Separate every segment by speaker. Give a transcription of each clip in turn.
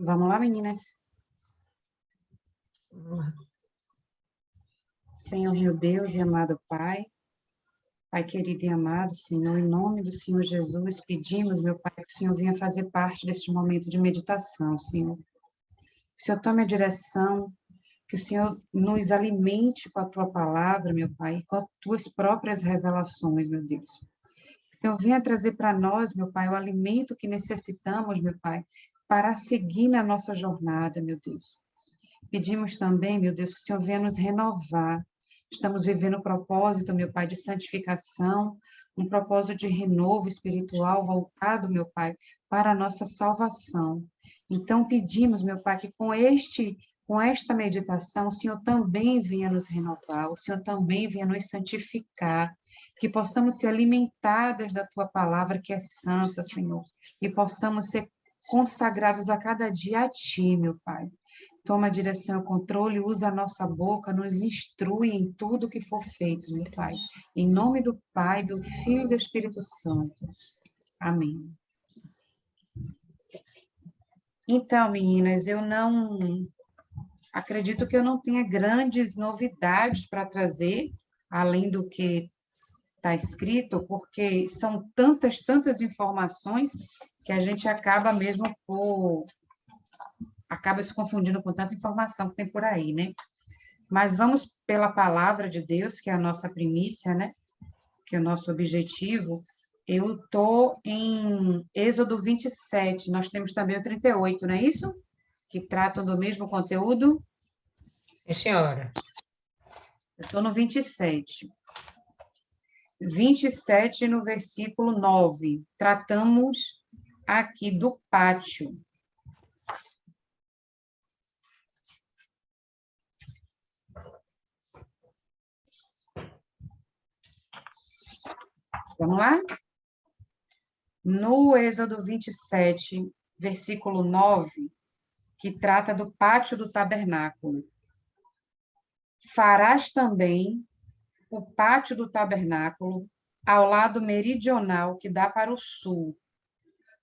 Speaker 1: Vamos lá, meninas. Senhor, meu Deus e amado Pai, Pai querido e amado, Senhor, em nome do Senhor Jesus, pedimos, meu Pai, que o Senhor venha fazer parte deste momento de meditação, Senhor. Que o Senhor tome a direção, que o Senhor nos alimente com a Tua palavra, meu Pai, e com as Tuas próprias revelações, meu Deus. Que o Senhor venha trazer para nós, meu Pai, o alimento que necessitamos, meu Pai, para seguir na nossa jornada, meu Deus. Pedimos também, meu Deus, que o Senhor venha nos renovar. Estamos vivendo um propósito, meu Pai, de santificação, um propósito de renovo espiritual voltado, meu Pai, para a nossa salvação. Então, pedimos, meu Pai, que com esta meditação, o Senhor também venha nos renovar, o Senhor também venha nos santificar, que possamos ser alimentadas da Tua palavra, que é santa, Senhor, e possamos ser consagrados a cada dia a Ti, meu Pai. Toma a direção e o controle, usa a nossa boca, nos instrui em tudo que for feito, meu Pai. Em nome do Pai, do Filho e do Espírito Santo. Amém. Então, meninas, eu não acredito que eu não tenha grandes novidades para trazer, além do que está escrito, porque são tantas informações que a gente acaba se confundindo com tanta informação que tem por aí, né? Mas vamos pela palavra de Deus, que é a nossa primícia, né? Que é o nosso objetivo. Eu estou em Êxodo 27, nós temos também o 38, não é isso? Que tratam do mesmo conteúdo.
Speaker 2: Sim, senhora.
Speaker 1: Eu estou no 27. 27 no versículo 9. Tratamos aqui do pátio. Vamos lá? No Êxodo 27, versículo 9, que trata do pátio do tabernáculo. Farás também o pátio do tabernáculo ao lado meridional que dá para o sul.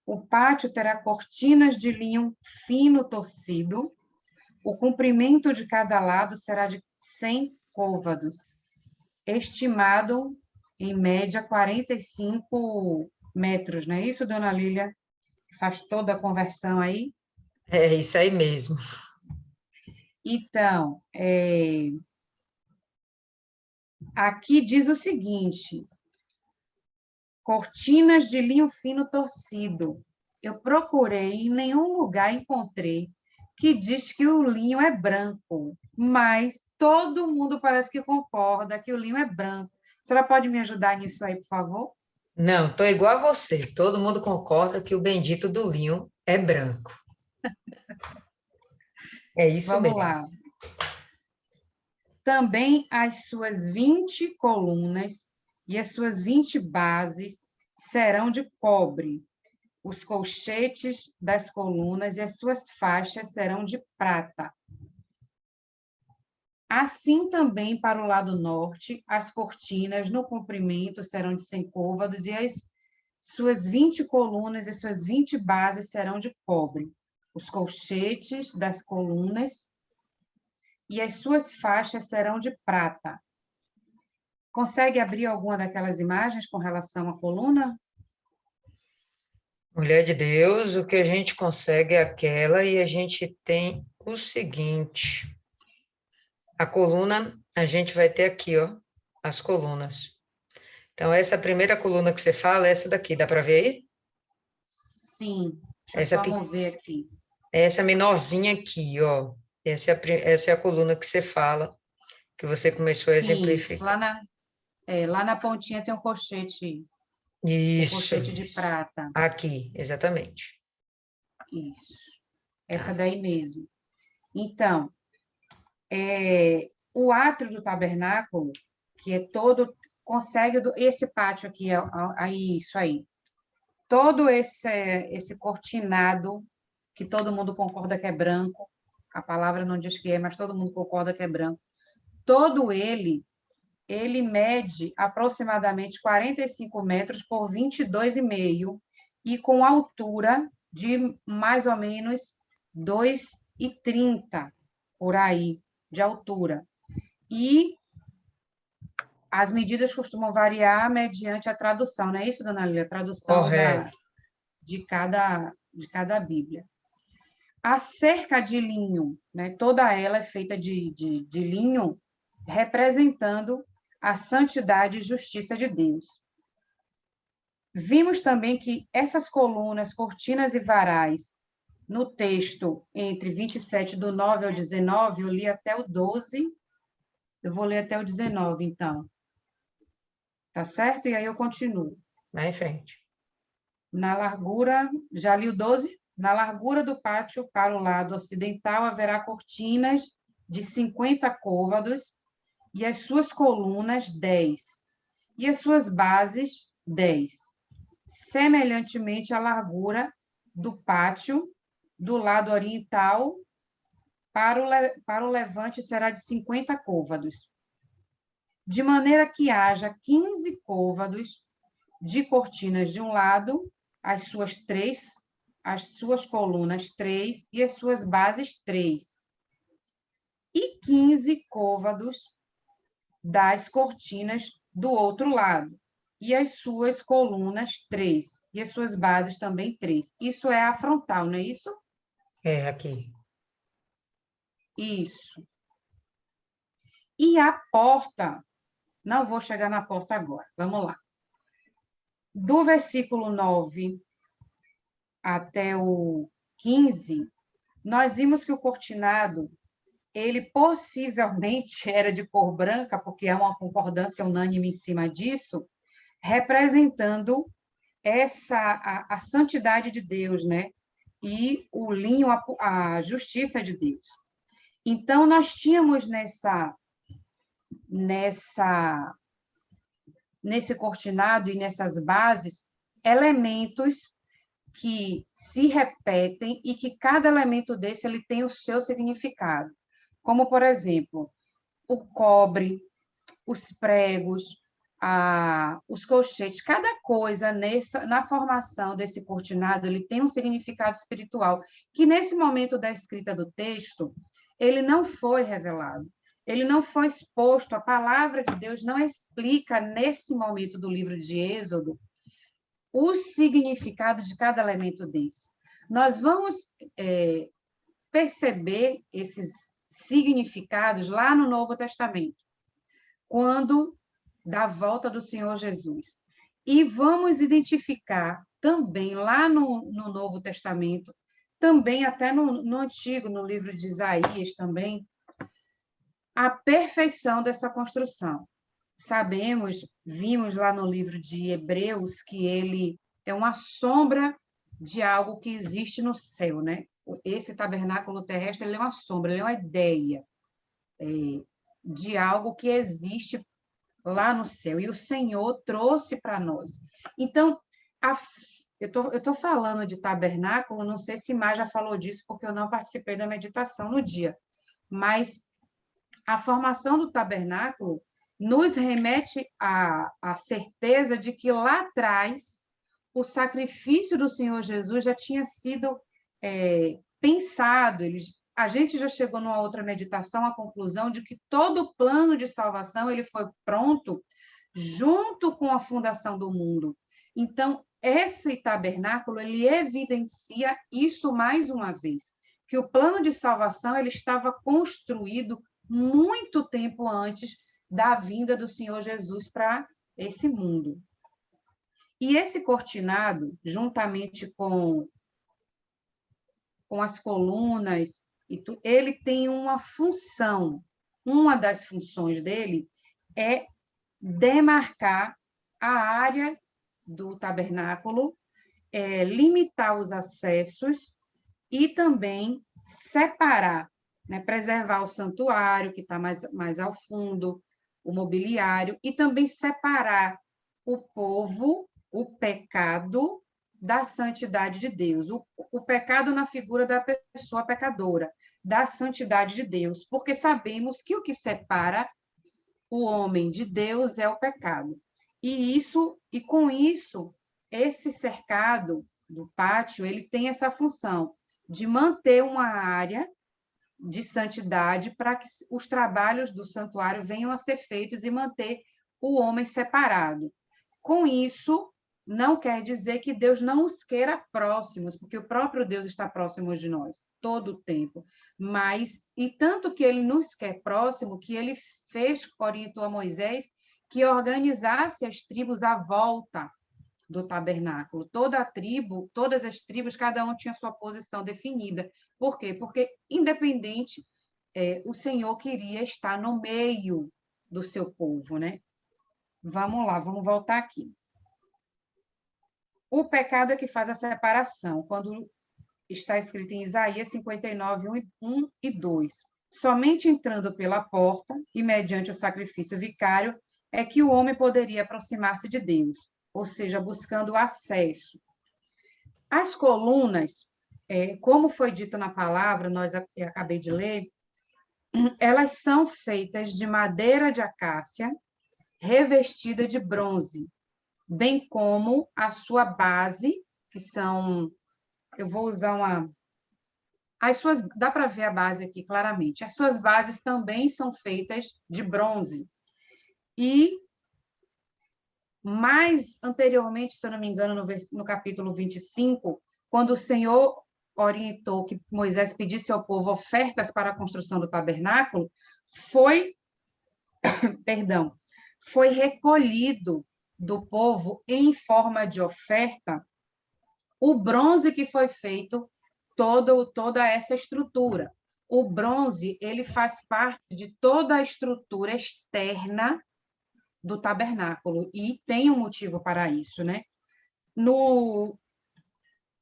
Speaker 1: O pátio terá cortinas de linho fino torcido. O comprimento de cada lado será de 100 côvados, estimado em média 45 metros, não é isso, dona Lília? Faz toda a conversão aí?
Speaker 2: É isso aí mesmo.
Speaker 1: Então, aqui diz o seguinte: cortinas de linho fino torcido. Eu procurei, em nenhum lugar encontrei que diz que o linho é branco, mas todo mundo parece que concorda que o linho é branco. A senhora pode me ajudar nisso aí, por favor?
Speaker 2: Não, estou igual a você. Todo mundo concorda que o bendito do linho é branco. É isso
Speaker 1: Vamos
Speaker 2: mesmo.
Speaker 1: lá. Também as suas 20 colunas e as suas 20 bases serão de cobre. Os colchetes das colunas e as suas faixas serão de prata. Assim também para o lado norte, as cortinas no comprimento serão de 100 côvados e as suas 20 colunas e suas 20 bases serão de cobre. Os colchetes das colunas e as suas faixas serão de prata. Consegue abrir alguma daquelas imagens com relação à coluna?
Speaker 2: Mulher de Deus, o que a gente consegue é aquela e a gente tem o seguinte. A coluna, a gente vai ter aqui, ó, as colunas. Então, essa primeira coluna que você fala, essa daqui, dá para ver aí?
Speaker 1: Sim. Deixa eu só mover aqui.
Speaker 2: Essa menorzinha aqui, ó. Essa é a coluna que você fala, que você começou a exemplificar.
Speaker 1: Lá na pontinha tem um colchete. O
Speaker 2: Isso.
Speaker 1: colchete de prata.
Speaker 2: Aqui, exatamente.
Speaker 1: Isso. Essa daí mesmo. Então, o átrio do tabernáculo, que é todo, consegue, esse pátio aqui, isso aí, todo esse cortinado, que todo mundo concorda que é branco, a palavra não diz que é, mas todo mundo concorda que é branco, todo ele mede aproximadamente 45 metros por 22,5 e com altura de mais ou menos 2,30 por aí de altura. E as medidas costumam variar mediante a tradução, não é isso, dona Lília? A tradução
Speaker 2: Correto.
Speaker 1: de cada Bíblia. A cerca de linho, né, toda ela é feita de linho, representando a santidade e justiça de Deus. Vimos também que essas colunas, cortinas e varais, no texto entre 27 do 9 ao 19, eu li até o 12, eu vou ler até o 19, então. Tá certo? E aí eu continuo.
Speaker 2: Vai em frente.
Speaker 1: Na largura, já li o 12? Na largura do pátio, para o lado ocidental, haverá cortinas de 50 côvados e as suas colunas 10, e as suas bases 10. Semelhantemente à largura do pátio, do lado oriental, para o levante será de 50 côvados, de maneira que haja 15 côvados de cortinas de um lado, as suas colunas 3 e as suas bases 3, e 15 côvados das cortinas do outro lado, e as suas colunas 3, e as suas bases também 3. Isso é a frontal, não é isso?
Speaker 2: É, aqui.
Speaker 1: Isso. E a porta, não vou chegar na porta agora, vamos lá. Do versículo 9 até o 15, nós vimos que o cortinado, ele possivelmente era de cor branca, porque há uma concordância unânime em cima disso, representando a santidade de Deus, né? E o linho, a justiça de Deus. Então, nós tínhamos nesse cortinado e nessas bases elementos que se repetem e que cada elemento desse ele tem o seu significado. Como, por exemplo, o cobre, os pregos, os colchetes, cada coisa na formação desse cortinado, ele tem um significado espiritual, que nesse momento da escrita do texto, ele não foi revelado, ele não foi exposto, a palavra de Deus não explica nesse momento do livro de Êxodo o significado de cada elemento desse. Nós vamos perceber esses significados lá no Novo Testamento, quando da volta do Senhor Jesus. E vamos identificar também lá no Novo Testamento, também até no Antigo, no livro de Isaías também, a perfeição dessa construção. Sabemos, vimos lá no livro de Hebreus, que ele é uma sombra de algo que existe no céu, né? Esse tabernáculo terrestre, ele é uma sombra, ele é uma ideia de algo que existe lá no céu, e o Senhor trouxe para nós. Então, eu tô falando de tabernáculo, não sei se Mar já falou disso, porque eu não participei da meditação no dia, mas a formação do tabernáculo nos remete à certeza de que lá atrás o sacrifício do Senhor Jesus já tinha sido pensado. A gente já chegou numa outra meditação à conclusão de que todo o plano de salvação ele foi pronto junto com a fundação do mundo. Então, esse tabernáculo ele evidencia isso mais uma vez, que o plano de salvação ele estava construído muito tempo antes da vinda do Senhor Jesus para esse mundo. E esse cortinado, juntamente com as colunas, ele tem uma função. Uma das funções dele é demarcar a área do tabernáculo, limitar os acessos e também separar, né, preservar o santuário, que está mais ao fundo, o mobiliário, e também separar o povo, o pecado, da santidade de Deus. O pecado na figura da pessoa pecadora, da santidade de Deus, porque sabemos que o que separa o homem de Deus é o pecado. E com isso, esse cercado do pátio, ele tem essa função de manter uma área de santidade para que os trabalhos do santuário venham a ser feitos e manter o homem separado. Com isso, não quer dizer que Deus não os queira próximos, porque o próprio Deus está próximo de nós todo o tempo. Mas, e tanto que ele nos quer próximo, que ele orientou a Moisés que organizasse as tribos à volta do tabernáculo. Toda a tribo, todas as tribos, cada um tinha sua posição definida. Por quê? Porque, independente, o Senhor queria estar no meio do seu povo, né? Vamos lá, vamos voltar aqui. O pecado é que faz a separação, quando está escrito em Isaías 59, 1 e 2. Somente entrando pela porta e mediante o sacrifício vicário é que o homem poderia aproximar-se de Deus, ou seja, buscando acesso. As colunas, como foi dito na palavra, eu acabei de ler, elas são feitas de madeira de acácia revestida de bronze, bem como a sua base, que são, eu vou usar dá para ver a base aqui claramente. As suas bases também são feitas de bronze. E mais anteriormente, se eu não me engano, no capítulo 25, quando o Senhor orientou que Moisés pedisse ao povo ofertas para a construção do tabernáculo, foi recolhido do povo em forma de oferta o bronze que foi feito toda essa estrutura. O bronze, ele faz parte de toda a estrutura externa do tabernáculo, e tem um motivo para isso, né? No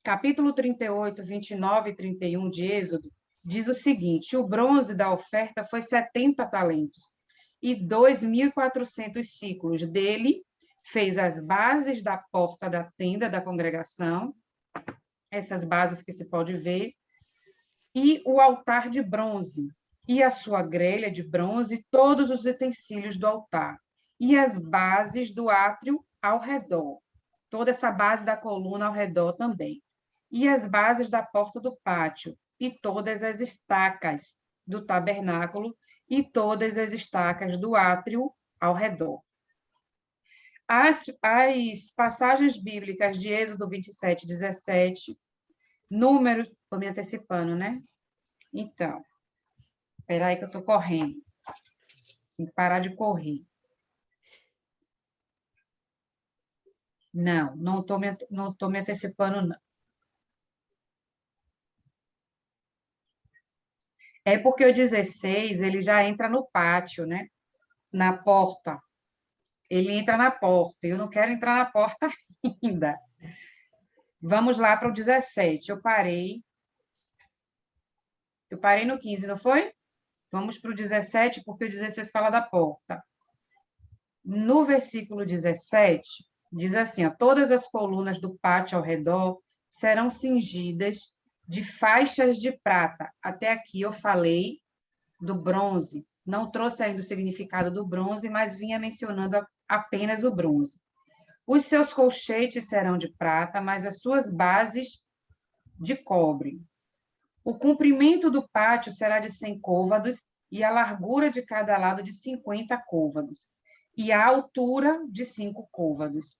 Speaker 1: capítulo 38, 29 e 31 de Êxodo, diz o seguinte: o bronze da oferta foi 70 talentos e 2.400 ciclos. Dele fez as bases da porta da tenda da congregação, essas bases que se pode ver, e o altar de bronze, e a sua grelha de bronze, todos os utensílios do altar, e as bases do átrio ao redor, toda essa base da coluna ao redor também, e as bases da porta do pátio, e todas as estacas do tabernáculo, e todas as estacas do átrio ao redor. As passagens bíblicas de Êxodo 27, 17, Números, estou me antecipando, né? Então, espera aí que eu estou correndo. Tem que parar de correr. Não estou me antecipando, não. É porque o 16, ele já entra no pátio, né? Na porta. Ele entra na porta. Eu não quero entrar na porta ainda. Vamos lá para o 17. Eu parei no 15, não foi? Vamos para o 17, porque o 16 fala da porta. No versículo 17, diz assim: ó, todas as colunas do pátio ao redor serão cingidas de faixas de prata. Até aqui eu falei do bronze. Não trouxe ainda o significado do bronze, mas vinha mencionando apenas o bronze. Os seus colchetes serão de prata, mas as suas bases de cobre. O comprimento do pátio será de 100 côvados e a largura de cada lado de 50 côvados, e a altura de 5 côvados.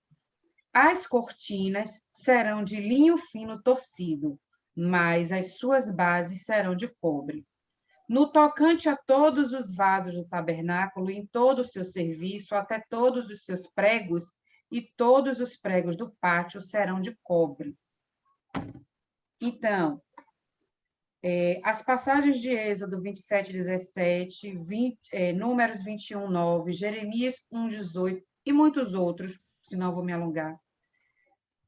Speaker 1: As cortinas serão de linho fino torcido, mas as suas bases serão de cobre. No tocante a todos os vasos do tabernáculo, em todo o seu serviço, até todos os seus pregos, e todos os pregos do pátio serão de cobre. Então, as passagens de Êxodo 27, 17, Números 21, 9, Jeremias 1, 18 e muitos outros, senão vou me alongar,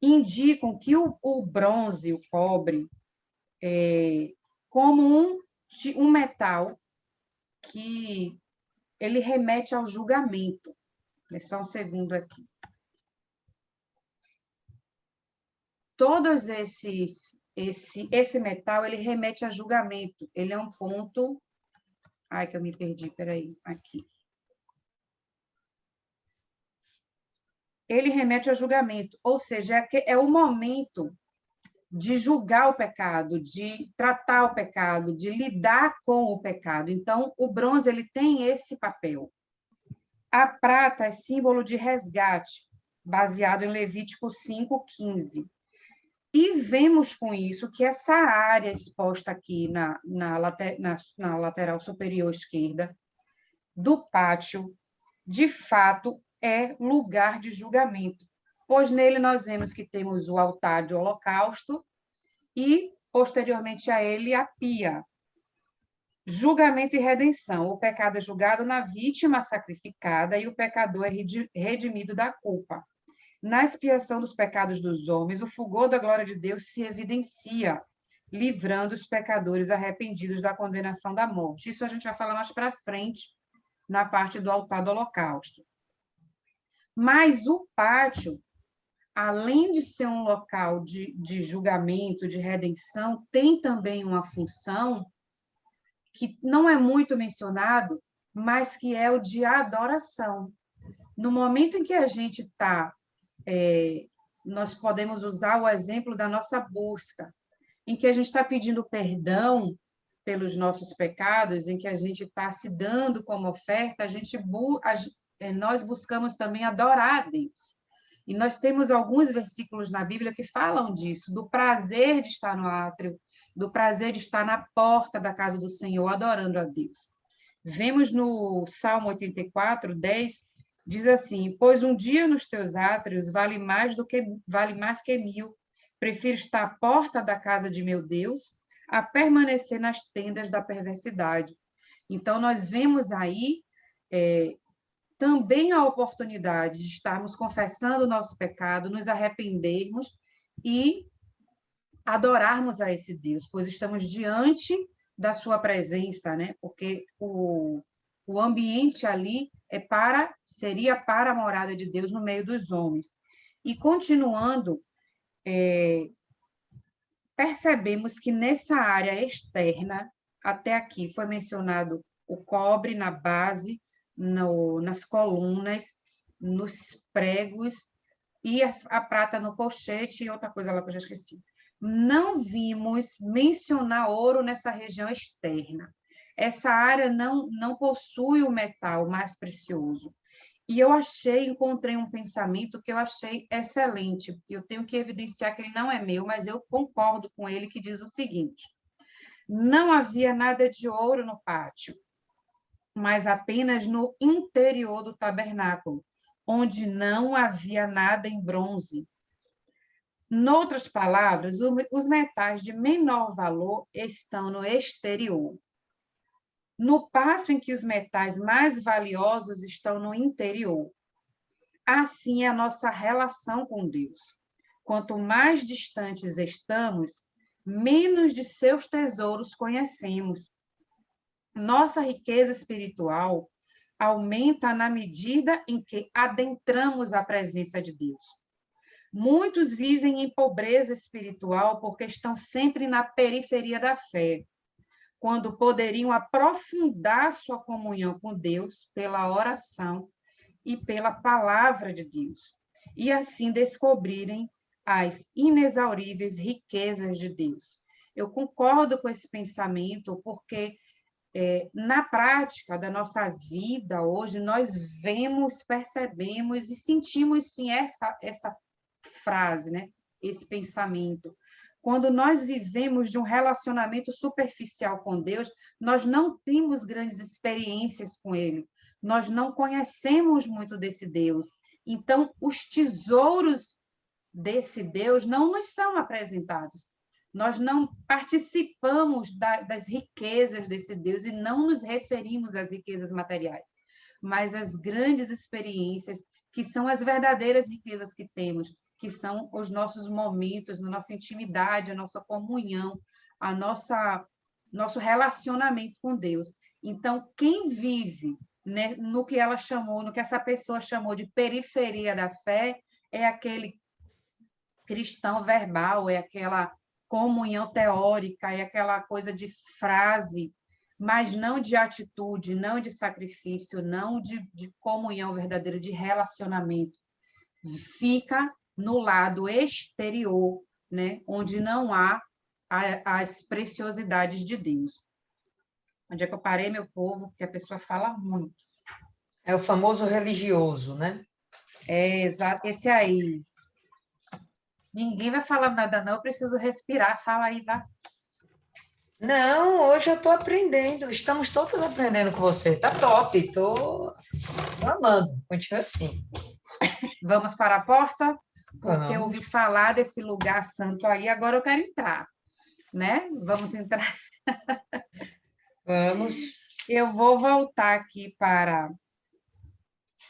Speaker 1: indicam que o bronze, o cobre, como um metal que ele remete ao julgamento. Só um segundo aqui. Todos esse metal, ele remete a julgamento. Ele é um ponto... Ai, que eu me perdi, peraí, aqui. Ele remete a julgamento, ou seja, é o momento de julgar o pecado, de tratar o pecado, de lidar com o pecado. Então, o bronze ele tem esse papel. A prata é símbolo de resgate, baseado em Levítico 5:15. E vemos com isso que essa área exposta aqui na lateral superior esquerda do pátio, de fato, é lugar de julgamento, pois nele nós vemos que temos o altar de holocausto e, posteriormente a ele, a pia. Julgamento e redenção. O pecado é julgado na vítima sacrificada e o pecador é redimido da culpa. Na expiação dos pecados dos homens, o fulgor da glória de Deus se evidencia, livrando os pecadores arrependidos da condenação da morte. Isso a gente vai falar mais para frente, na parte do altar do holocausto. Mas o pátio, além de ser um local de julgamento, de redenção, tem também uma função que não é muito mencionado, mas que é o de adoração. No momento em que a gente está, nós podemos usar o exemplo da nossa busca, em que a gente está pedindo perdão pelos nossos pecados, em que a gente está se dando como oferta, nós buscamos também adorar a Deus. E nós temos alguns versículos na Bíblia que falam disso, do prazer de estar no átrio, do prazer de estar na porta da casa do Senhor, adorando a Deus. Vemos no Salmo 84:10, diz assim: pois um dia nos teus átrios vale mais que 1000. Prefiro estar à porta da casa de meu Deus a permanecer nas tendas da perversidade. Então, nós vemos aí também a oportunidade de estarmos confessando o nosso pecado, nos arrependermos e adorarmos a esse Deus, pois estamos diante da sua presença, né? Porque o ambiente ali seria para a morada de Deus no meio dos homens. E continuando, percebemos que nessa área externa, até aqui foi mencionado o cobre na base, nas colunas, nos pregos e a prata no colchete e outra coisa lá que eu já esqueci. Não vimos mencionar ouro nessa região externa. Essa área não possui o metal mais precioso. E encontrei um pensamento que eu achei excelente. Eu tenho que evidenciar que ele não é meu, mas eu concordo com ele, que diz o seguinte: não havia nada de ouro no pátio, mas apenas no interior do tabernáculo, onde não havia nada em bronze. Noutras palavras, os metais de menor valor estão no exterior. No passo em que os metais mais valiosos estão no interior. Assim é a nossa relação com Deus. Quanto mais distantes estamos, menos de seus tesouros conhecemos. Nossa riqueza espiritual aumenta na medida em que adentramos a presença de Deus. Muitos vivem em pobreza espiritual porque estão sempre na periferia da fé, quando poderiam aprofundar sua comunhão com Deus pela oração e pela palavra de Deus, e assim descobrirem as inexauríveis riquezas de Deus. Eu concordo com esse pensamento, porque na prática da nossa vida hoje, nós vemos, percebemos e sentimos, sim, essa frase, né? Esse pensamento. Quando nós vivemos de um relacionamento superficial com Deus, nós não temos grandes experiências com Ele, nós não conhecemos muito desse Deus. Então, os tesouros desse Deus não nos são apresentados. Nós não participamos das riquezas desse Deus e não nos referimos às riquezas materiais, mas às grandes experiências que são as verdadeiras riquezas que temos, que são os nossos momentos, a nossa intimidade, a nossa comunhão, nosso relacionamento com Deus. Então, quem vive, né, no que essa pessoa chamou de periferia da fé, é aquele cristão verbal, é aquela comunhão teórica, é aquela coisa de frase, mas não de atitude, não de sacrifício, não de comunhão verdadeira, de relacionamento. Fica no lado exterior, né? Onde não há as preciosidades de Deus. Onde é que eu parei, meu povo? Porque a pessoa fala muito.
Speaker 2: É o famoso religioso, né?
Speaker 1: É exato, esse aí. Ninguém vai falar nada, não. Eu preciso respirar. Fala aí, vá.
Speaker 2: Não, hoje eu estou aprendendo. Estamos todos aprendendo com você. Tá top, estou amando. Continua assim.
Speaker 1: Vamos para a porta, porque eu ouvi
Speaker 2: Vamos,
Speaker 1: falar desse lugar santo aí, agora eu quero entrar, né? Vamos entrar.
Speaker 2: vamos.
Speaker 1: Eu vou voltar aqui para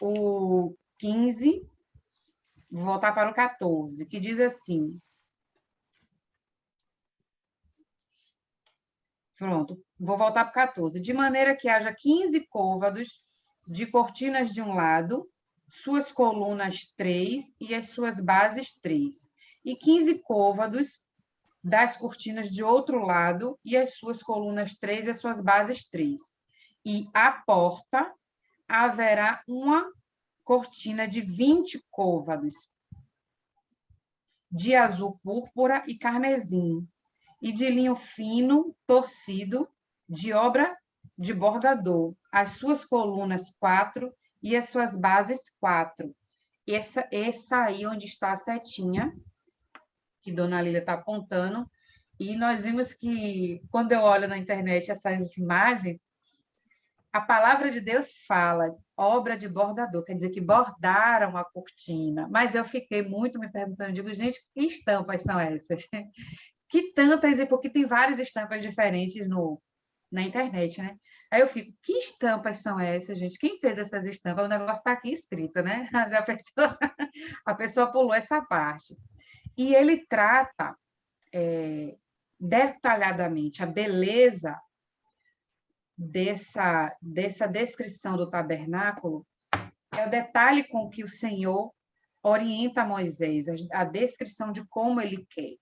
Speaker 1: o 15, vou voltar para o 14, que diz assim: pronto, vou voltar para o 14. De maneira que haja 15 côvados de cortinas de um lado, suas colunas 3 e as suas bases 3, e 15 côvados das cortinas de outro lado e as suas colunas 3 e as suas bases 3. E à porta haverá uma cortina de 20 côvados, de azul púrpura e carmesim, e de linho fino, torcido, de obra de bordador, as suas colunas 4 e as suas bases 4. Essa aí onde está a setinha, que Dona Lília está apontando, e nós vimos que, quando eu olho na internet essas imagens, a palavra de Deus fala obra de bordador, quer dizer que bordaram a cortina. Mas eu fiquei muito me perguntando, digo, gente, que estampas são essas? Que tantas, e porque tem várias estampas diferentes na internet, né? Aí eu fico, que estampas são essas, gente? Quem fez essas estampas? O negócio está aqui escrito, né? Mas a pessoa pulou essa parte. E ele trata detalhadamente a beleza dessa descrição do tabernáculo, é o detalhe com que o Senhor orienta Moisés, a descrição de como ele quer.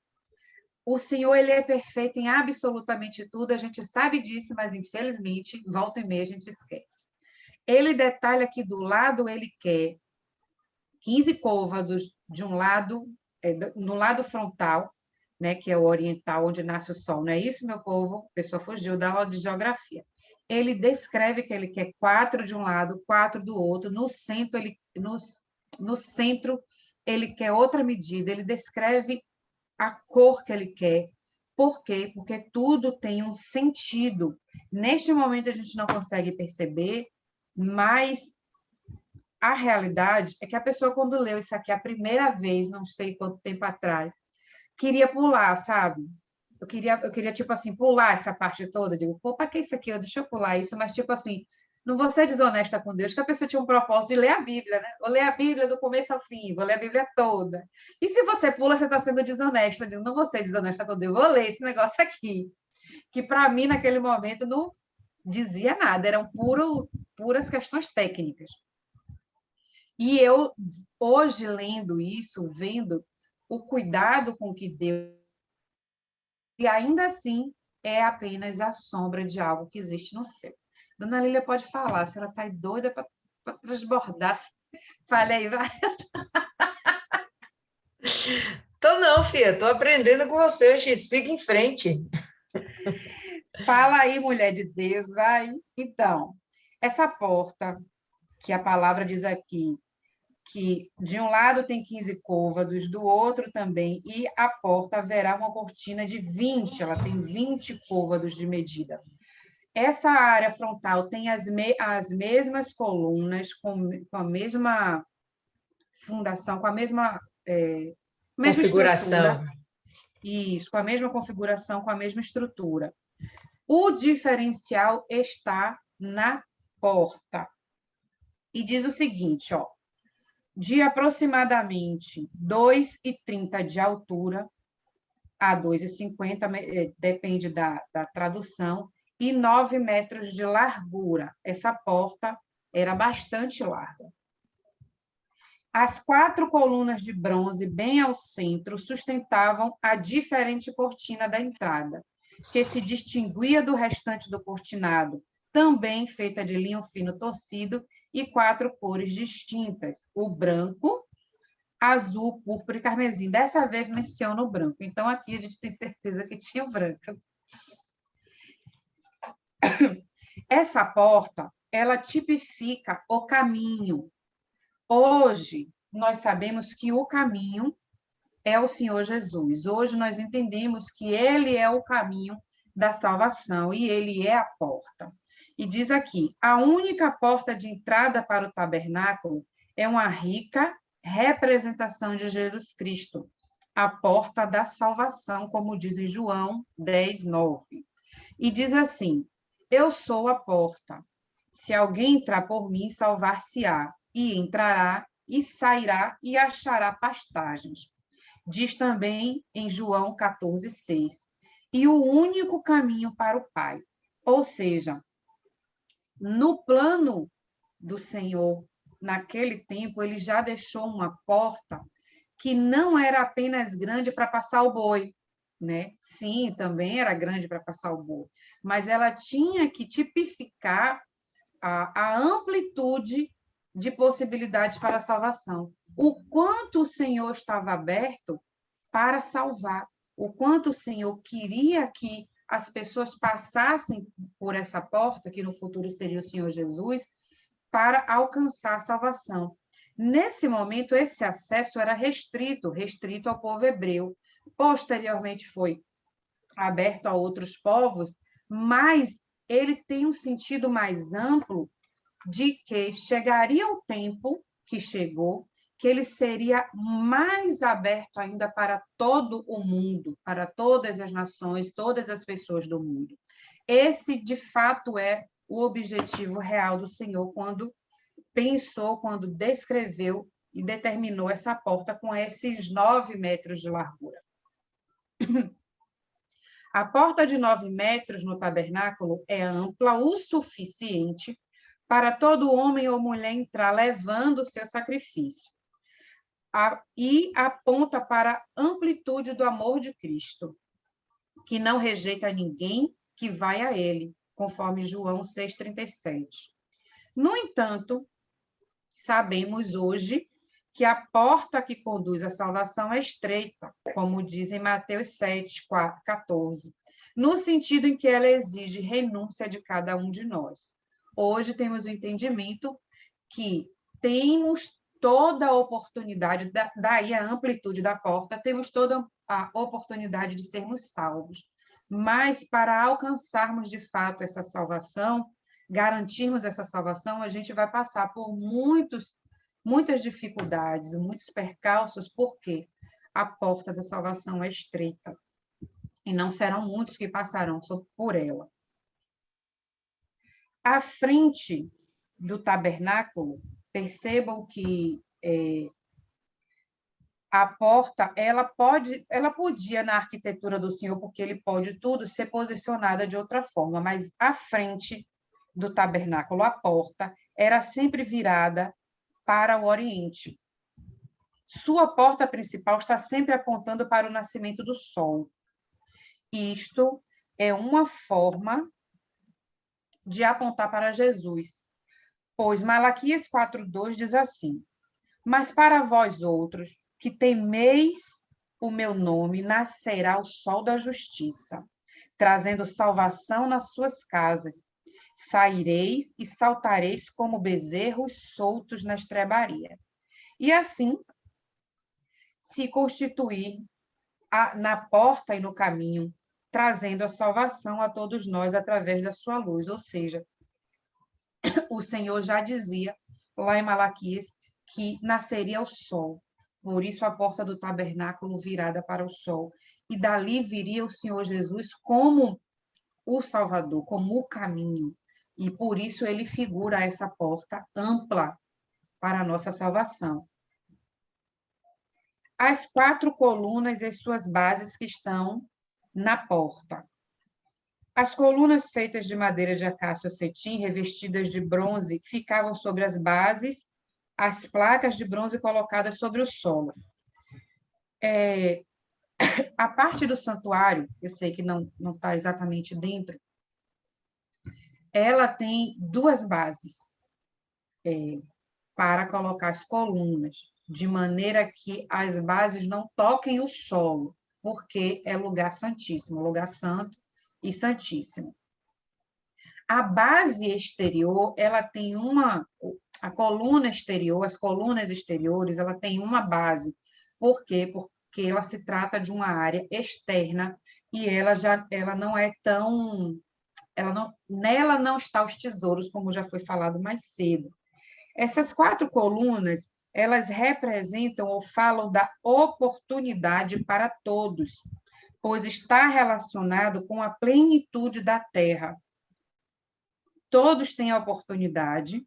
Speaker 1: O Senhor, ele é perfeito em absolutamente tudo, a gente sabe disso, mas infelizmente, volta e meia, a gente esquece. Ele detalha que do lado ele quer 15 côvados de um lado, no lado frontal, né, que é o oriental, onde nasce o sol. Não é isso, meu povo? A pessoa fugiu da aula de geografia. Ele descreve que ele quer 4 de um lado, 4 do outro. No centro, ele quer outra medida. Ele descreve a cor que ele quer. Por quê? Porque tudo tem um sentido. Neste momento, a gente não consegue perceber, mas a realidade é que a pessoa, quando leu isso aqui a primeira vez, não sei quanto tempo atrás, queria pular, sabe? Eu queria, tipo assim, pular essa parte toda. Eu digo, pô, para que isso aqui? Deixa eu pular isso. Mas, tipo assim, não vou ser desonesta com Deus, que a pessoa tinha um propósito de ler a Bíblia, né? Vou ler a Bíblia do começo ao fim, vou ler a Bíblia toda. E se você pula, você está sendo desonesta. Eu digo, não vou ser desonesta com Deus, vou ler esse negócio aqui. Que para mim, naquele momento, não dizia nada, eram puras questões técnicas. E eu, hoje, lendo isso, vendo o cuidado com que Deus, e ainda assim é apenas a sombra de algo que existe no céu. Dona Lília pode falar, a senhora está doida para transbordar. Fale aí, vai.
Speaker 2: Tô não, filha, tô aprendendo com você hoje. Siga em frente.
Speaker 1: Fala aí, mulher de Deus, vai. Então, essa porta, que a palavra diz aqui, que de um lado tem 15 côvados, do outro também, e a porta haverá uma cortina de 20, ela tem 20 côvados de medida. Essa área frontal tem as mesmas colunas, com a mesma fundação, com a mesma estrutura,
Speaker 2: Configuração.
Speaker 1: isso, com a mesma configuração, com a mesma estrutura. O diferencial está na porta. E diz o seguinte, ó, de aproximadamente 2,30 de altura a 2,50, depende da tradução, e 9 metros de largura. Essa porta era bastante larga. As 4 colunas de bronze, bem ao centro, sustentavam a diferente cortina da entrada, que se distinguia do restante do cortinado, também feita de linho fino torcido e 4 cores distintas: o branco, azul, púrpura e carmesim. Dessa vez menciona o branco. Então, aqui a gente tem certeza que tinha o branco. Essa porta, ela tipifica o caminho. Hoje, nós sabemos que o caminho é o Senhor Jesus. Hoje nós entendemos que ele é o caminho da salvação e ele é a porta. E diz aqui: a única porta de entrada para o tabernáculo é uma rica representação de Jesus Cristo, a porta da salvação, como diz em João 10, 9. E diz assim: eu sou a porta. Se alguém entrar por mim, salvar-se-á, e entrará, e sairá, e achará pastagens. Diz também em João 14, 6. E o único caminho para o Pai. Ou seja, no plano do Senhor, naquele tempo, ele já deixou uma porta que não era apenas grande para passar o boi, né? Sim, também era grande para passar o boi, mas ela tinha que tipificar a amplitude de possibilidades para a salvação. O quanto o Senhor estava aberto para salvar, o quanto o Senhor queria que as pessoas passassem por essa porta, que no futuro seria o Senhor Jesus, para alcançar a salvação. Nesse momento, esse acesso era restrito ao povo hebreu. Posteriormente foi aberto a outros povos, mas ele tem um sentido mais amplo de que chegaria o tempo que chegou, que ele seria mais aberto ainda para todo o mundo, para todas as nações, todas as pessoas do mundo. Esse, de fato, é o objetivo real do Senhor quando pensou, quando descreveu e determinou essa porta com esses 9 metros de largura. A porta de 9 metros no tabernáculo é ampla o suficiente para todo homem ou mulher entrar levando o seu sacrifício. E aponta para a amplitude do amor de Cristo, que não rejeita ninguém que vai a ele, conforme João 6,37. No entanto, sabemos hoje que a porta que conduz à salvação é estreita, como diz em Mateus 7, 14, no sentido em que ela exige renúncia de cada um de nós. Hoje temos o entendimento que temos toda a oportunidade, daí a amplitude da porta, temos toda a oportunidade de sermos salvos. Mas para alcançarmos de fato essa salvação, garantirmos essa salvação, a gente vai passar por muitas dificuldades, muitos percalços, porque a porta da salvação é estreita e não serão muitos que passarão por ela. À frente do tabernáculo, percebam que a porta, ela podia, na arquitetura do Senhor, porque ele pode tudo, ser posicionada de outra forma, mas à frente do tabernáculo, a porta era sempre virada para o Oriente. Sua porta principal está sempre apontando para o nascimento do sol. Isto é uma forma de apontar para Jesus, pois Malaquias 4:2 diz assim: mas para vós outros, que temeis o meu nome, nascerá o sol da justiça, trazendo salvação nas suas casas. Saireis e saltareis como bezerros soltos na estrebaria. E assim se constituir na porta e no caminho, trazendo a salvação a todos nós através da sua luz. Ou seja, o Senhor já dizia lá em Malaquias que nasceria o sol. Por isso, a porta do tabernáculo virada para o sol. E dali viria o Senhor Jesus como o Salvador, como o caminho. E por isso ele figura essa porta ampla para a nossa salvação. As 4 colunas e suas bases que estão na porta. As colunas feitas de madeira de acácio cetim, revestidas de bronze, ficavam sobre as bases, as placas de bronze colocadas sobre o solo. A parte do santuário, eu sei que não está exatamente dentro, ela tem 2 bases para colocar as colunas. de maneira que as bases não toquem o solo, porque é lugar santíssimo, lugar santo e santíssimo. A base exterior, ela tem a coluna exterior, as colunas exteriores, ela tem uma base. Por quê? Porque ela se trata de uma área externa e ela não é tão, nela não está os tesouros, como já foi falado mais cedo. Essas 4 colunas, elas representam ou falam da oportunidade para todos, pois está relacionado com a plenitude da terra. Todos têm a oportunidade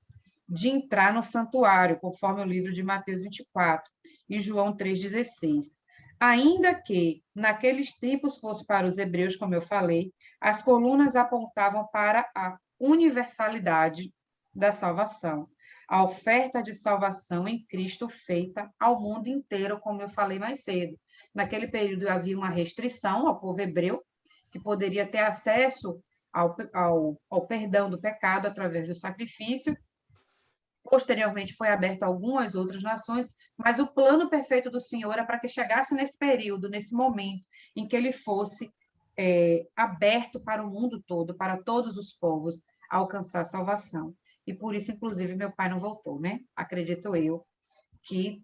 Speaker 1: de entrar no santuário, conforme o livro de Mateus 24 e João 3,16. Ainda que naqueles tempos fosse para os hebreus, como eu falei, as colunas apontavam para a universalidade da salvação, a oferta de salvação em Cristo feita ao mundo inteiro, como eu falei mais cedo. Naquele período havia uma restrição ao povo hebreu, que poderia ter acesso ao perdão do pecado através do sacrifício. Posteriormente foi aberto a algumas outras nações, mas o plano perfeito do Senhor era para que chegasse nesse período, nesse momento, em que ele fosse aberto para o mundo todo, para todos os povos, alcançar a salvação. E por isso, inclusive, meu pai não voltou, né? Acredito eu que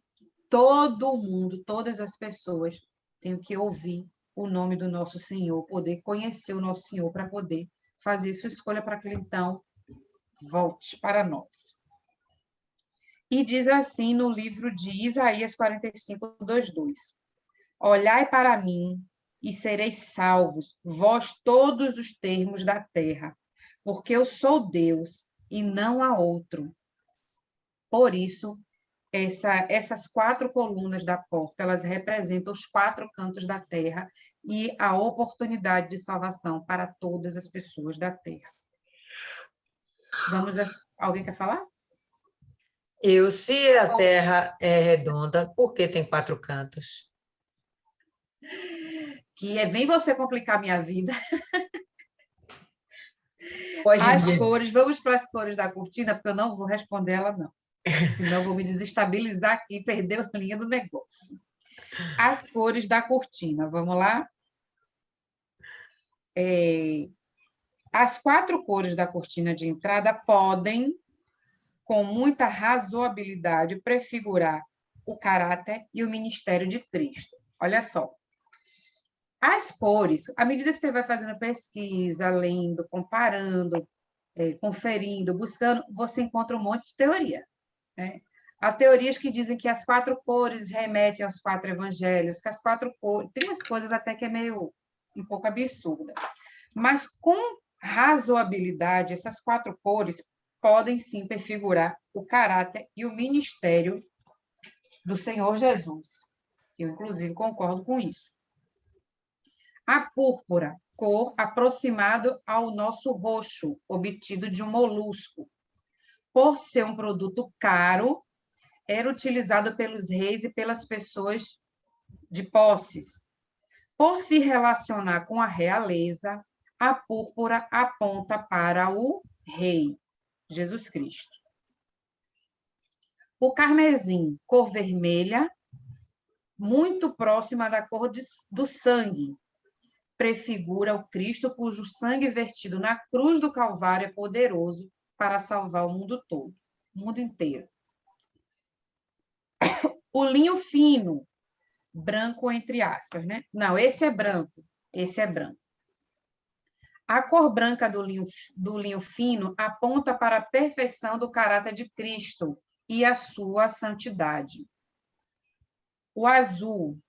Speaker 1: todo mundo, todas as pessoas, têm que ouvir o nome do nosso Senhor, poder conhecer o nosso Senhor para poder fazer sua escolha para que ele, então, volte para nós. E diz assim no livro de Isaías 45, 2:2: Olhai para mim e sereis salvos, vós todos os termos da terra, porque eu sou Deus e não há outro. Por isso, essas 4 colunas da porta, elas representam os 4 cantos da terra e a oportunidade de salvação para todas as pessoas da terra. Alguém quer falar?
Speaker 2: Se a Terra é redonda, por que tem 4 cantos?
Speaker 1: Que vem você complicar minha vida.
Speaker 2: Pode
Speaker 1: As
Speaker 2: vir.
Speaker 1: cores, vamos para as cores da cortina, porque eu não vou responder ela, não. Senão eu vou me desestabilizar aqui e perder a linha do negócio. As cores da cortina, vamos lá? As 4 cores da cortina de entrada podem, com muita razoabilidade, prefigurar o caráter e o ministério de Cristo. Olha só. As cores, à medida que você vai fazendo pesquisa, lendo, comparando, conferindo, buscando, você encontra um monte de teoria, né? Há teorias que dizem que as 4 cores remetem aos 4 evangelhos, que as 4 cores... Tem umas coisas até que é meio um pouco absurda. Mas com razoabilidade, essas 4 cores podem sim prefigurar o caráter e o ministério do Senhor Jesus. Eu, inclusive, concordo com isso. A púrpura, cor aproximado ao nosso roxo, obtido de um molusco. Por ser um produto caro, era utilizado pelos reis e pelas pessoas de posses. Por se relacionar com a realeza, a púrpura aponta para o rei, Jesus Cristo. O carmesim, cor vermelha, muito próxima da cor do sangue, prefigura o Cristo cujo sangue vertido na cruz do Calvário é poderoso para salvar o mundo todo, o mundo inteiro. O linho fino, branco entre aspas, né? Não, esse é branco, esse é branco. A cor branca do linho fino aponta para a perfeição do caráter de Cristo e a sua santidade. O azul,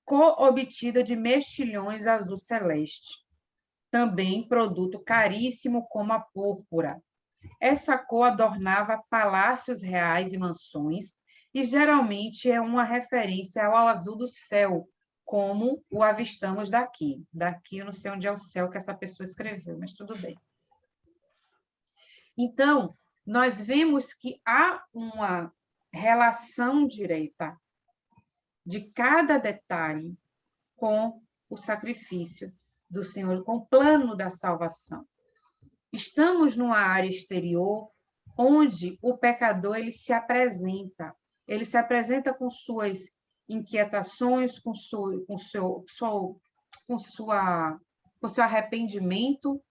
Speaker 1: cor obtida de mexilhões azul celeste, também produto caríssimo como a púrpura. Essa cor adornava palácios reais e mansões, e geralmente é uma referência ao azul do céu, como o avistamos daqui. Daqui eu não sei onde é o céu que essa pessoa escreveu, mas tudo bem. Então, nós vemos que há uma relação direta de cada detalhe com o sacrifício do Senhor, com o plano da salvação. Estamos numa área exterior onde o pecador ele se apresenta, ele se apresenta com suas inquietações, com seu arrependimento,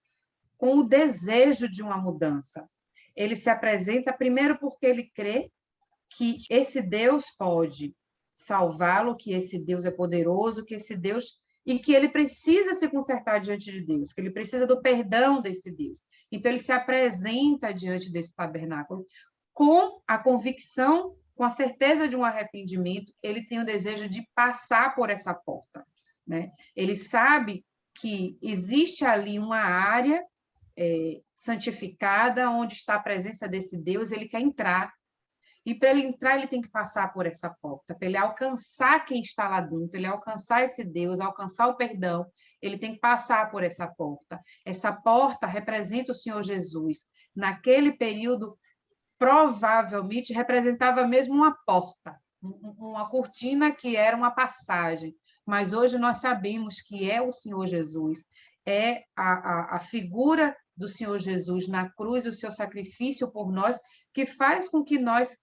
Speaker 1: com o desejo de uma mudança. Ele se apresenta primeiro porque ele crê que esse Deus pode salvá-lo, que esse Deus é poderoso, que esse Deus e que ele precisa se consertar diante de Deus, que ele precisa do perdão desse Deus. Então ele se apresenta diante desse tabernáculo com a convicção, com a certeza de um arrependimento, ele tem o desejo de passar por essa porta, né? Ele sabe que existe ali uma área santificada onde está a presença desse Deus, ele quer entrar. E para ele entrar, ele tem que passar por essa porta. Para ele alcançar quem está lá dentro, ele alcançar esse Deus, alcançar o perdão, ele tem que passar por essa porta. Essa porta representa o Senhor Jesus. Naquele período, provavelmente representava mesmo uma porta, uma cortina que era uma passagem. Mas hoje nós sabemos que é o Senhor Jesus, é a figura do Senhor Jesus na cruz, o seu sacrifício por nós, que faz com que nós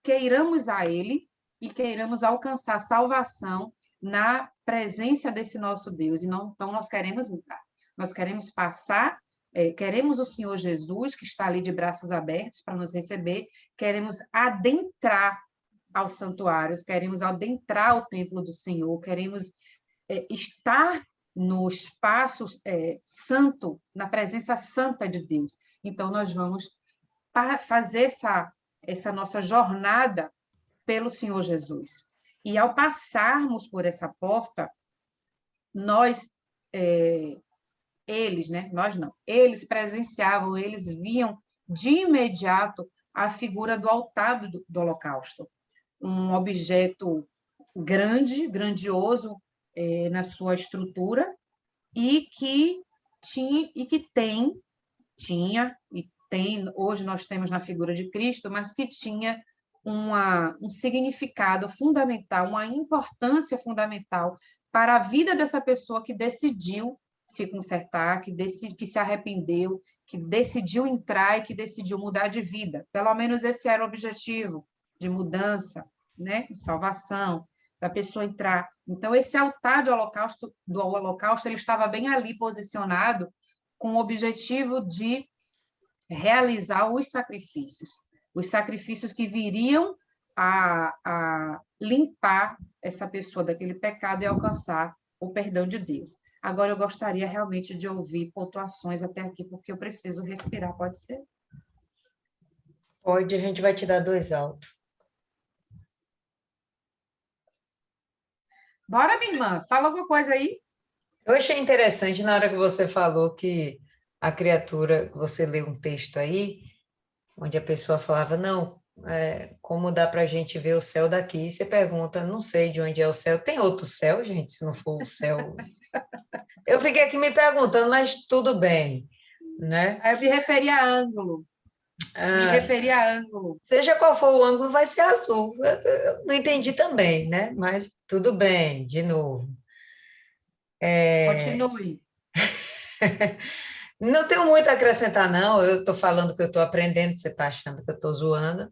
Speaker 1: queiramos a Ele e queiramos alcançar salvação na presença desse nosso Deus. E não, então nós queremos entrar, nós queremos passar, queremos o Senhor Jesus, que está ali de braços abertos para nos receber, queremos adentrar aos santuários, queremos adentrar o templo do Senhor, queremos estar no espaço santo, na presença santa de Deus. Então, nós vamos fazer essa nossa jornada pelo Senhor Jesus. E ao passarmos por essa porta, eles, né? Nós não, eles presenciavam, eles viam de imediato a figura do altar do holocausto, um objeto grande, grandioso na sua estrutura e que tinha e tem, hoje nós temos na figura de Cristo, mas que tinha um significado fundamental, uma importância fundamental para a vida dessa pessoa que decidiu se consertar, que se arrependeu, que decidiu entrar e que decidiu mudar de vida. Pelo menos esse era o objetivo de mudança, né? De salvação, da pessoa entrar. Então, esse altar do holocausto, ele estava bem ali posicionado com o objetivo de realizar os sacrifícios que viriam a limpar essa pessoa daquele pecado e alcançar o perdão de Deus. Agora, eu gostaria realmente de ouvir pontuações até aqui, porque eu preciso respirar, pode ser?
Speaker 2: Pode, a gente vai te dar 2 altos.
Speaker 1: Bora, minha irmã, fala alguma coisa aí.
Speaker 2: Eu achei interessante na hora que você falou que a criatura, você leu um texto aí, onde a pessoa falava, não, como dá para a gente ver o céu daqui? E você pergunta, não sei de onde é o céu. Tem outro céu, gente, se não for o céu? Eu fiquei aqui me perguntando, mas tudo bem, né?
Speaker 1: Aí eu me referi a ângulo.
Speaker 2: Seja qual for o ângulo, vai ser azul. Eu não entendi também, né? Mas tudo bem, de novo.
Speaker 1: Continue.
Speaker 2: Não tenho muito a acrescentar, não. Eu estou falando que eu estou aprendendo, você está achando que eu estou zoando.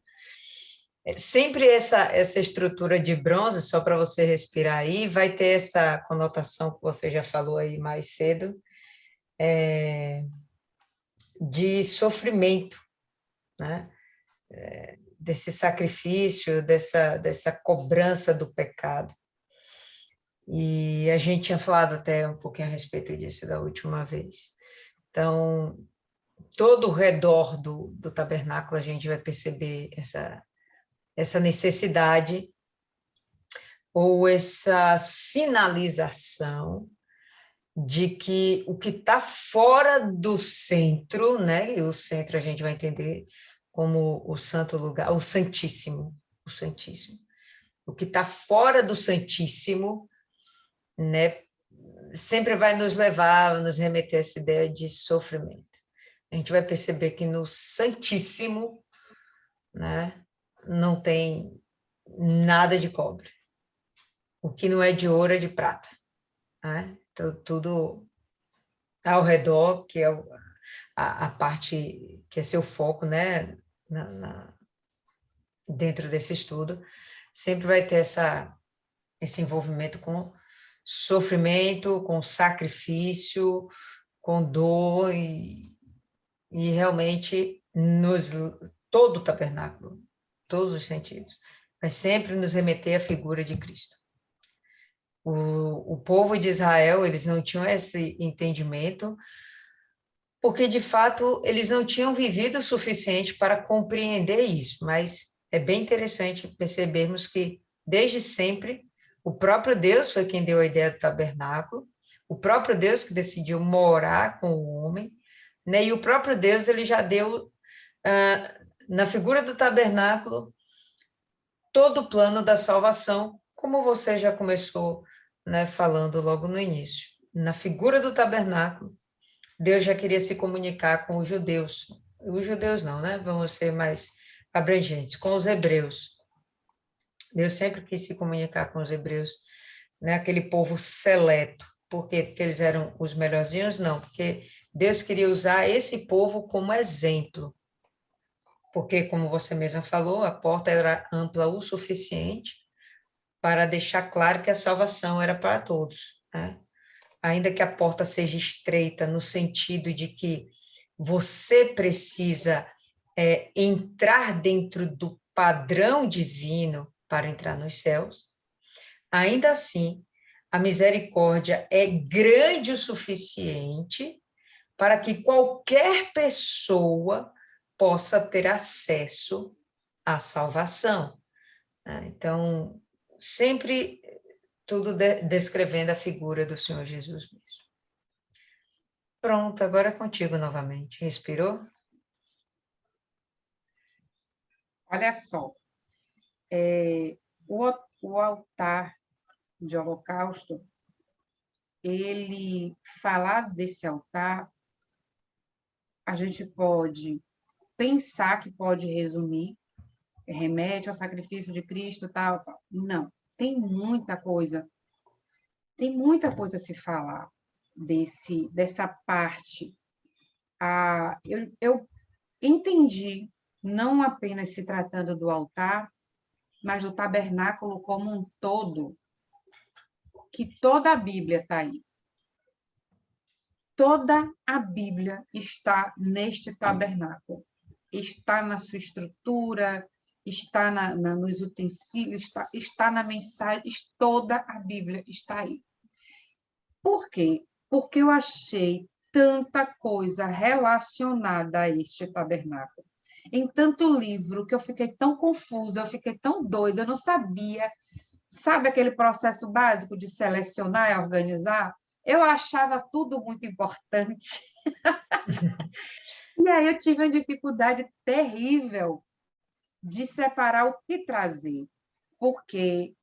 Speaker 2: Sempre essa estrutura de bronze, só para você respirar aí, vai ter essa conotação que você já falou aí mais cedo, de sofrimento, né? Desse sacrifício, dessa cobrança do pecado. E a gente tinha falado até um pouquinho a respeito disso da última vez. Então, todo o redor do tabernáculo a gente vai perceber essa necessidade ou essa sinalização de que o que está fora do centro, né? E o centro a gente vai entender como o santo lugar, o Santíssimo. O que está fora do Santíssimo, né? Sempre vai nos levar, nos remeter a essa ideia de sofrimento. A gente vai perceber que no Santíssimo, né, não tem nada de cobre. O que não é de ouro é de prata. Né? Então, tudo ao redor, que é a parte que é seu foco, né, dentro desse estudo, sempre vai ter esse envolvimento com sofrimento, com sacrifício, com dor e realmente todo o tabernáculo, todos os sentidos, vai sempre nos remeter à figura de Cristo. O povo de Israel, eles não tinham esse entendimento, porque, de fato, eles não tinham vivido o suficiente para compreender isso, mas é bem interessante percebermos que, desde sempre, o próprio Deus foi quem deu a ideia do tabernáculo, o próprio Deus que decidiu morar com o homem, né? E o próprio Deus, ele já deu, na figura do tabernáculo, todo o plano da salvação, como você já começou, né, falando logo no início. Na figura do tabernáculo, Deus já queria se comunicar com os judeus não, né? Vamos ser mais abrangentes, com os hebreus. Deus sempre quis se comunicar com os hebreus, né? Aquele povo seleto. Por quê? Porque eles eram os melhorzinhos? Não, porque Deus queria usar esse povo como exemplo. Porque, como você mesma falou, a porta era ampla o suficiente para deixar claro que a salvação era para todos, né? Ainda que a porta seja estreita, no sentido de que você precisa entrar dentro do padrão divino para entrar nos céus, ainda assim, a misericórdia é grande o suficiente para que qualquer pessoa possa ter acesso à salvação, né? Então, sempre tudo descrevendo a figura do Senhor Jesus mesmo. Pronto, agora é contigo novamente. Respirou?
Speaker 1: Olha só, o altar de holocausto, ele, falar desse altar, a gente pode pensar que pode resumir, remete ao sacrifício de Cristo, tal, tal. Não, tem muita coisa a se falar dessa parte. Eu entendi, não apenas se tratando do altar, mas do tabernáculo como um todo, que toda a Bíblia está aí. Toda a Bíblia está neste tabernáculo. Está na sua estrutura, está nos utensílios, está na mensagem, toda a Bíblia está aí. Por quê? Porque eu achei tanta coisa relacionada a este tabernáculo. Em tanto livro que eu fiquei tão confusa, eu fiquei tão doida, eu não sabia. Sabe aquele processo básico de selecionar e organizar? Eu achava tudo muito importante. E aí eu tive uma dificuldade terrível de separar o que trazer. Porque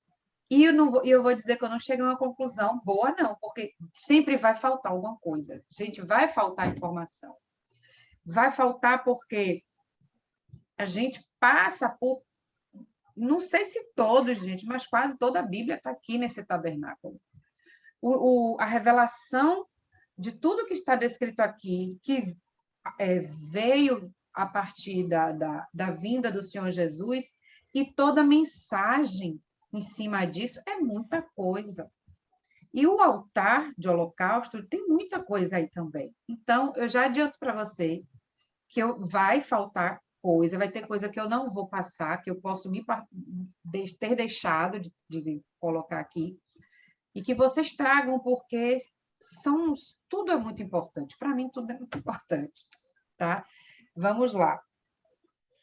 Speaker 1: eu vou dizer que eu não cheguei a uma conclusão boa, não, porque sempre vai faltar alguma coisa. Gente, vai faltar informação. Vai faltar porque a gente passa por, não sei se todos, gente, mas quase toda a Bíblia está aqui nesse tabernáculo. A revelação de tudo que está descrito aqui, que veio a partir da vinda do Senhor Jesus, e toda a mensagem em cima disso é muita coisa. E o altar de holocausto tem muita coisa aí também. Então, eu já adianto para vocês que vai faltar coisa, vai ter coisa que eu não vou passar, que eu posso ter deixado de colocar aqui, e que vocês tragam, porque tudo é muito importante. Para mim, tudo é muito importante. Tá? Vamos lá.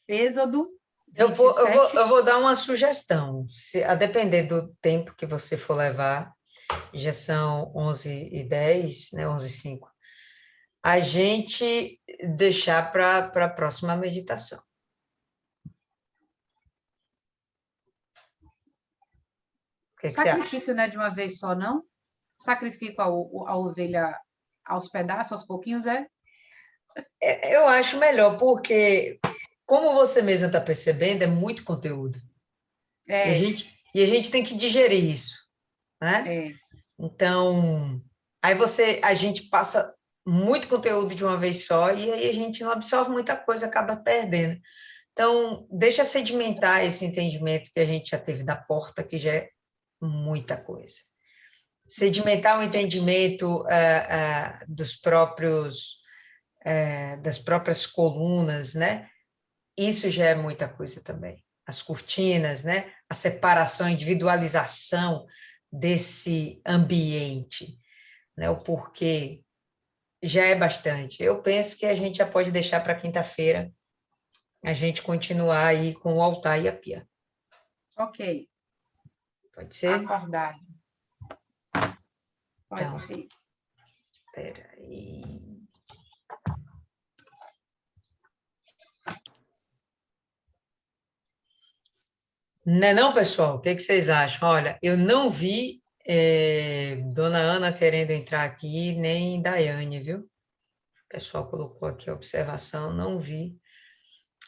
Speaker 1: Êxodo 27.
Speaker 2: Eu vou dar uma sugestão. A depender do tempo que você for levar, já são 11h10, né? 11h05. A gente deixar para a próxima meditação. O que
Speaker 1: Sacrifício não é de uma vez só, não? Sacrifico a ovelha aos pedaços, aos pouquinhos, é?
Speaker 2: Eu acho melhor, porque, como você mesmo está percebendo, é muito conteúdo. E a gente tem que digerir isso, né? Então, aí a gente passa muito conteúdo de uma vez só, e aí a gente não absorve muita coisa, acaba perdendo. Então, deixa sedimentar esse entendimento que a gente já teve da porta, que já é muita coisa. Sedimentar o entendimento dos próprios, das próprias colunas, né? Isso já é muita coisa também. As cortinas, né? A separação, a individualização desse ambiente, né? O porquê já é bastante. Eu penso que a gente já pode deixar para quinta-feira a gente continuar aí com o altar e a pia.
Speaker 1: Ok.
Speaker 2: Pode ser?
Speaker 1: Acordar. Pode
Speaker 2: Então,
Speaker 1: ser.
Speaker 2: espera aí. Não é não, pessoal? O que que vocês acham? Olha, eu não vi Dona Ana querendo entrar aqui, nem Daiane, viu? O pessoal colocou aqui a observação, não vi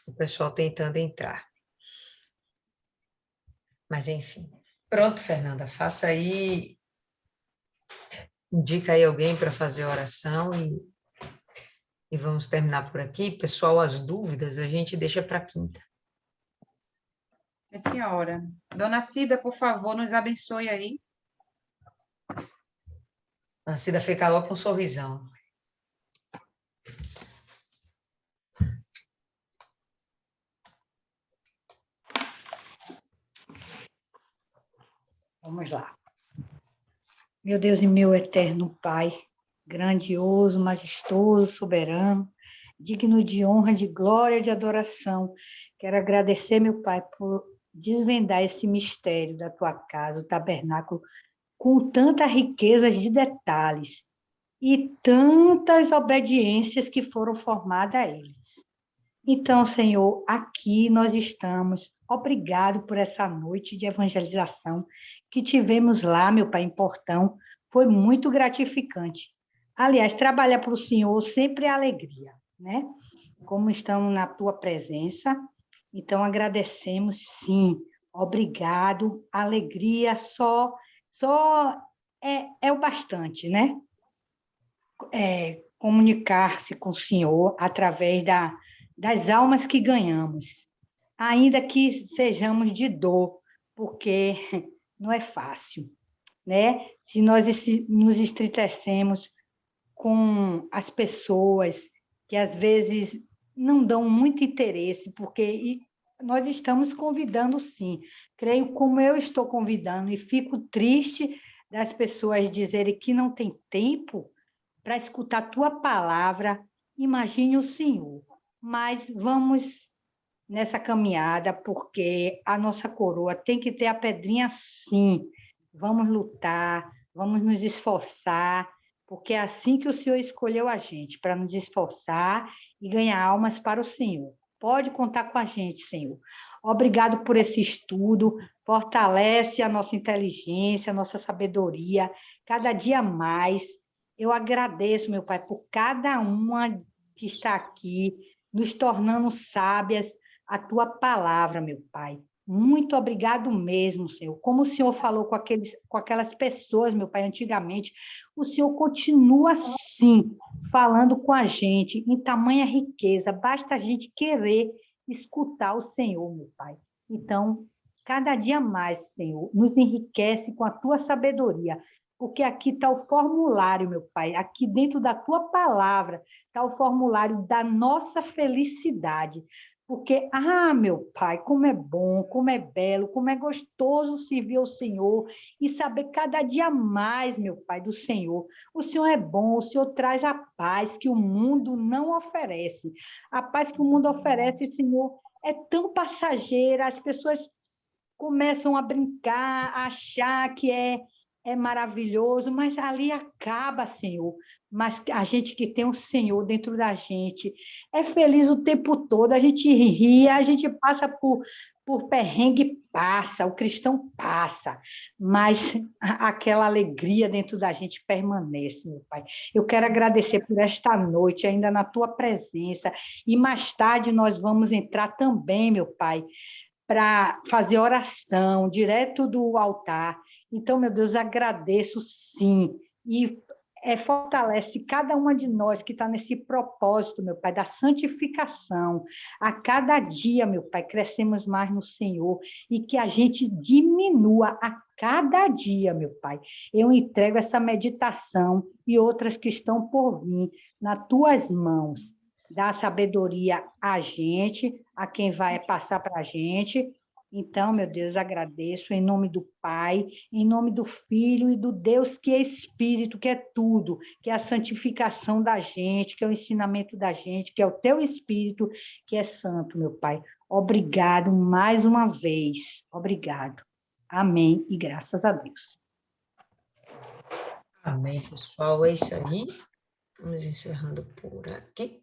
Speaker 2: o pessoal tentando entrar. Mas, enfim. Pronto, Fernanda, faça aí, indica aí alguém para fazer a oração e vamos terminar por aqui. Pessoal, as dúvidas a gente deixa para quinta.
Speaker 1: Sim, senhora. Dona Cida, por favor, nos abençoe aí.
Speaker 2: A Cida fica logo com um sorrisão.
Speaker 3: Vamos lá. Meu Deus e meu eterno Pai, grandioso, majestoso, soberano, digno de honra, de glória, de adoração. Quero agradecer, meu Pai, por desvendar esse mistério da tua casa, o tabernáculo, com tanta riqueza de detalhes e tantas obediências que foram formadas a eles. Então, Senhor, aqui nós estamos. Obrigado por essa noite de evangelização que tivemos lá, meu Pai, em Portão. Foi muito gratificante. Aliás, trabalhar para o Senhor sempre é alegria, né? Como estamos na tua presença, então agradecemos, sim. Obrigado. Alegria só é o bastante, né? Comunicar-se com o Senhor através das almas que ganhamos, ainda que sejamos de dor, porque não é fácil, né? Se nós nos estritecemos com as pessoas que às vezes não dão muito interesse, porque nós estamos convidando, sim. Creio como eu estou convidando, e fico triste das pessoas dizerem que não tem tempo para escutar a tua palavra. Imagine o Senhor. Mas vamos nessa caminhada, porque a nossa coroa tem que ter a pedrinha, sim. Vamos lutar, vamos nos esforçar, porque é assim que o Senhor escolheu a gente, para nos esforçar e ganhar almas para o Senhor. Pode contar com a gente, Senhor. Obrigado por esse estudo, fortalece a nossa inteligência, a nossa sabedoria, cada dia mais. Eu agradeço, meu Pai, por cada uma que está aqui, nos tornando sábias, a tua palavra, meu Pai. Muito obrigado mesmo, Senhor. Como o Senhor falou com aquelas pessoas, meu Pai, antigamente, o Senhor continua assim, falando com a gente, em tamanha riqueza. Basta a gente querer escutar o Senhor, meu Pai. Então, cada dia mais, Senhor, nos enriquece com a tua sabedoria, porque aqui está o formulário, meu Pai, aqui dentro da tua palavra está o formulário da nossa felicidade. Porque, meu Pai, como é bom, como é belo, como é gostoso servir ao Senhor e saber cada dia mais, meu Pai, do Senhor. O Senhor é bom, o Senhor traz a paz que o mundo não oferece. A paz que o mundo oferece, Senhor, é tão passageira, as pessoas começam a brincar, a achar que é maravilhoso, mas ali acaba, Senhor. Mas a gente que tem o Senhor dentro da gente é feliz o tempo todo, a gente ri, a gente passa por perrengue, passa, o cristão passa, mas aquela alegria dentro da gente permanece, meu Pai. Eu quero agradecer por esta noite, ainda na tua presença, e mais tarde nós vamos entrar também, meu Pai, para fazer oração direto do altar. Então, meu Deus, agradeço sim. E fortalece cada uma de nós que está nesse propósito, meu Pai, da santificação. A cada dia, meu Pai, crescemos mais no Senhor e que a gente diminua a cada dia, meu Pai. Eu entrego essa meditação e outras que estão por vir nas tuas mãos. Dá sabedoria a gente, a quem vai passar para a gente. Então, meu Deus, agradeço em nome do Pai, em nome do Filho e do Deus que é Espírito, que é tudo, que é a santificação da gente, que é o ensinamento da gente, que é o teu Espírito, que é santo, meu Pai. Obrigado mais uma vez. Obrigado. Amém e graças a Deus.
Speaker 2: Amém, pessoal. É isso aí. Vamos encerrando por aqui.